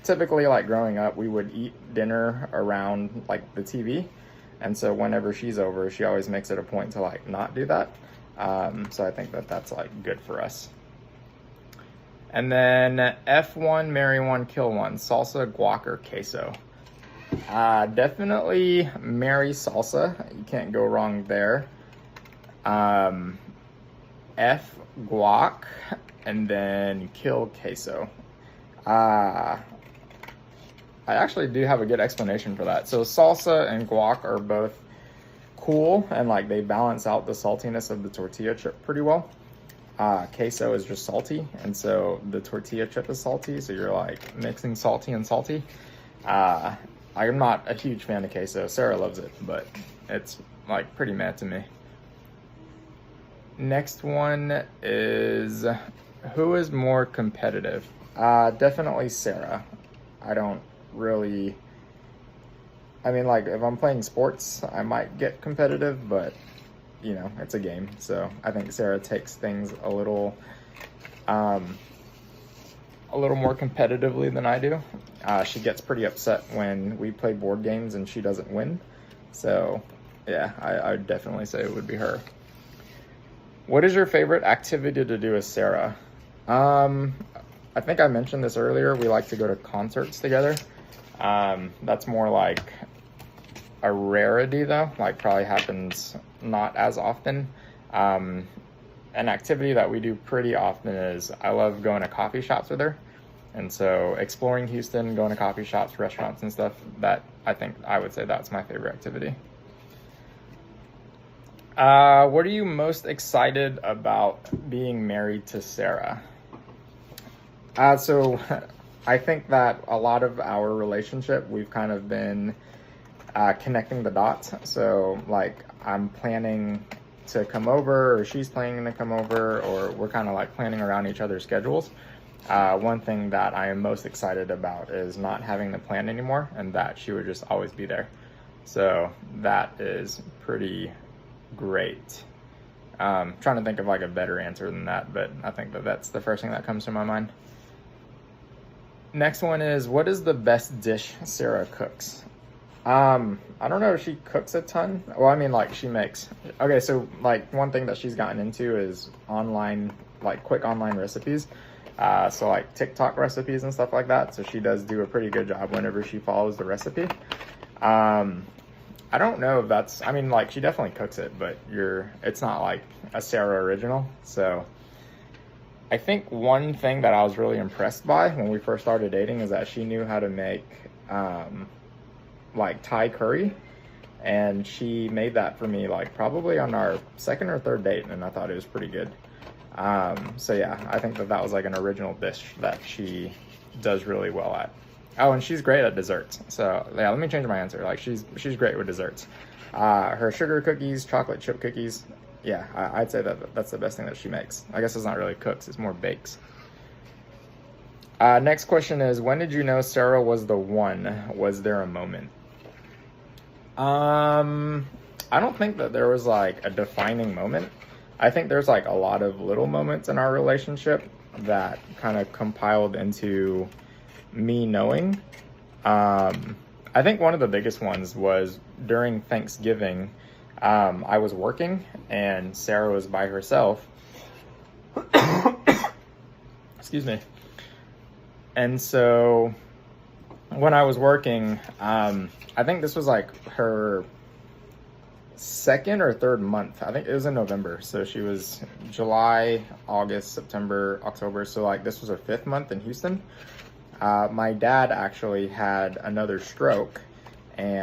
typically, like growing up, we would eat dinner around like the TV. And so whenever she's over, she always makes it a point to like not do that. So I think that that's like good for us. And then F1, marry one, kill one, salsa, guac, or queso. Definitely marry salsa. You can't go wrong there. F, guac, and then kill queso. I actually do have a good explanation for that. So salsa and guac are both cool, and like they balance out the saltiness of the tortilla chip pretty well. Queso is just salty, and so the tortilla chip is salty, so you're like mixing salty and salty. I'm not a huge fan of queso. Sarah loves it, but it's like pretty meh to me. Next one is, who is more competitive? Definitely Sarah. I don't really, I mean, like if I'm playing sports, I might get competitive, but you know, it's a game. So I think Sarah takes things a little more competitively than I do. She gets pretty upset when we play board games and she doesn't win. So yeah, I would definitely say it would be her. What is your favorite activity to do with Sarah? I think I mentioned this earlier. We like to go to concerts together. That's more like a rarity though, like probably happens not as often. An activity that we do pretty often is I love going to coffee shops with her. And so exploring Houston, going to coffee shops, restaurants and stuff, that I would say that's my favorite activity. What are you most excited about being married to Sarah? So I think that a lot of our relationship, we've kind of been connecting the dots. So like I'm planning to come over, or she's planning to come over, or we're kind of like planning around each other's schedules. One thing that I am most excited about is not having to plan anymore, and that she would just always be there. So that is pretty great. Trying to think of like a better answer than that, but I think that that's the first thing that comes to my mind. Next one is, what is the best dish Sarah cooks? I don't know if she cooks a ton. Well, I mean, like she makes. Okay, so like one thing that she's gotten into is online, like quick online recipes. So like TikTok recipes and stuff like that. So she does do a pretty good job whenever she follows the recipe. I don't know if that's, I mean, like she definitely cooks it, but it's not like a Sarah original. So I think one thing that I was really impressed by when we first started dating is that she knew how to make like Thai curry, and she made that for me like probably on our second or third date, and I thought it was pretty good. So yeah, I think that was like an original dish that she does really well at. Oh, and she's great at desserts. So yeah, let me change my answer. Like she's great with desserts. Her sugar cookies, chocolate chip cookies. Yeah, I'd say that's the best thing that she makes. I guess it's not really cooks, it's more bakes. Next question is, when did you know Sarah was the one? Was there a moment? I don't think that there was like a defining moment. I think there's like a lot of little moments in our relationship that kind of compiled into me knowing. I think one of the biggest ones was during Thanksgiving. I was working and Sarah was by herself. Excuse me. And so when I was working, I think this was like her second or third month. I think it was in November. So she was July, August, September, October. So like this was her 5th month in Houston. My dad actually had another stroke, and